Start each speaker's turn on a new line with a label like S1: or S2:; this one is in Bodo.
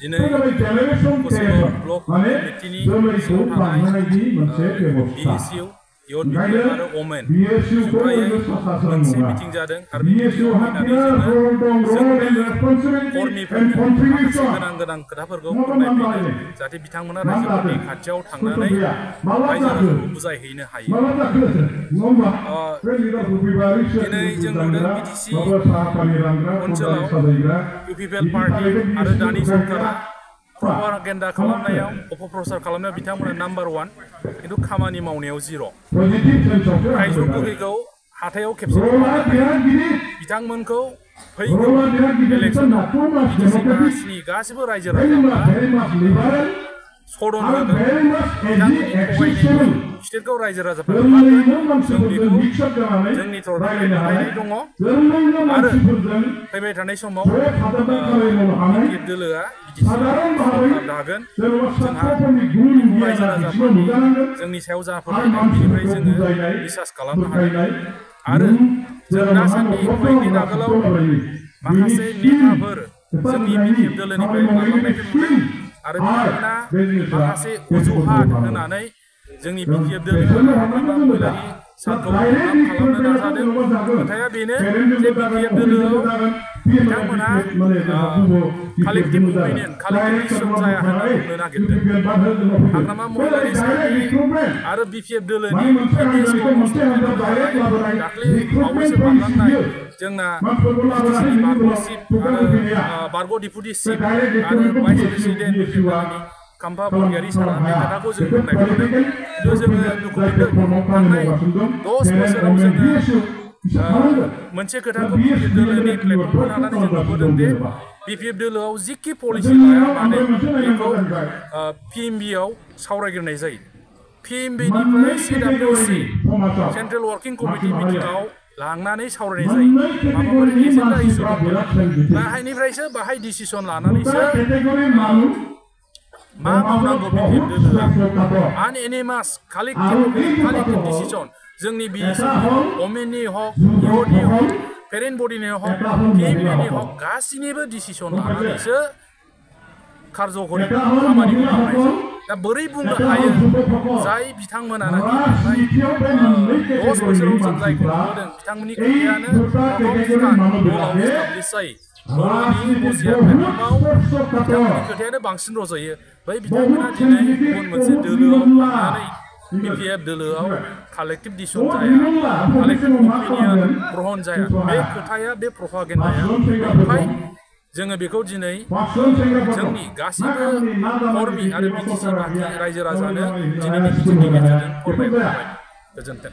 S1: दिनै कोसोबो ब्लक कमिटिनि सिङाव थानाय BSU इउथ बिपिएफ आरो ओमेन ज'रायै मोनसे मिटिं जादों आरो मिटिंआव फैनानै जोंनि कर्मिफोरनो माखासे गोनां खोथाफोरखौ फोरमायफैदों जाहाथे बिथांमोना रायजोफोरनि खाथियाव थांनानै रायजोफोरखौ बुजायहैनो हायो। दिनै जों नुदों BTC ओनसोलाव UPPL पार्टी आरो दानि सरकारा प्रपागेन्डा खालामनायाव अपप्रचार खालामनायाव बिथांमोना नाम्बार 1 किन्तु खामानि मावनायाव 0 रायजो गोहोखौ हाथायाव खेबसे बिथांमोनखौ फैगौ इलेक्सनाव BTC गासिनि गासिबो रायजो राजाफोरा सदन होगोन बिथांमोननि थगायनायखौ स्टेटखौ रायजो राजाफोरा जों बेखौ जोंनि थरायनाय दङ आरो फैबाय थानाय समाव BPF दोलोआ दागोन जोंहा रायजो राजाफोरनि जोंनि सायाव जाफोरनाय बिनिफ्राय जोङो रिसार्च खालामनो हागोन आरो जों दासान्दि फैगोन आगोलाव माखासे नेताफोर जोंनि BPF दोलोनिफ्राय माबानायखौ नुदों आरो बिथांमोना माखासे अजुहात होनानै जोंनि BPF दोलोआ महिलारि सानखौ खालामनो नाजादों। खोथाया बेनो जे BPF दोलोआव बिथांमोना कालेक्टिभ अपिनियन कालेक्टिभ डिसिसन जाया होनना बुंनो नागिरदों। हाग्रामा महिलारि साननि आरो BPF दोलोनि दाख्लै बावैसो बारलांनाय जोंना BTCनि बारग' चिफ आरो बारग' डिपुटि चिफ आरो भाइस प्रेसिडेन्ट BPF दोलोनि खाम्फा बरगयारी सारा बे खोथाखौ जों बुंनाय नुदों खिन्थु जोङो दुखु मोनदों थांनाय 10 बोसोराव जोङो मोनसे खोथाखौ BPF दोलोनि प्लेटफर्माव थानानै जों नुबोदों दि BPF दोलोआव जिखि पलिसि लाया माने बेखौ PMBआव सावरायग्रोनाय जायो। PMBनिफ्राय CWC सेन्ट्रेल वर्किं कमिटि मिटिंआव लांनानै सावरायनाय जायो माबाफोर एजेन्डा इसु बाहायनिफ्रायसो बाहाय डिसिसन लानानैसो मा मावनांगौ BPF दोलोआ आनएनिमास कालेक्टिभ डिसिसन जोंनि BSUनि ओमेननि हक इउथनि हक पेरेन्ट बडिनि हक PMBनि हक गासिनिबो डिसिसन लानानैसो कार्जकरि खामानिखौ मावनाय जायो। दा बोरै बुंनो हायो जाय बिथांमोनानो 10 बोसोराव जों जायखौ नुबोदों बिथांमोननि खोथायानो नलाव इस्टाब्लिश जायो न'नि बजिया प्लेटफर्माव बिथांमोननि खोथायानो बांसिन रज'यो बै बिथांमोना दिनै गुबुन मोनसे दोलोआव थांनानै BPF दोलोआव कालेक्टिभ डिसिसन जाया कालेक्टिभ अपिनियन ग्रहण जाया बे खोथाया बे प्रपागेन्डाया ओमफ्राय जोङो बेखौ दिनै जोंनि गासिबो कर्मि आरो BTC रायजो राजानो दिनैनि मिटिंनि गेजेरजों फोरमायबाय। गोजोन्थों।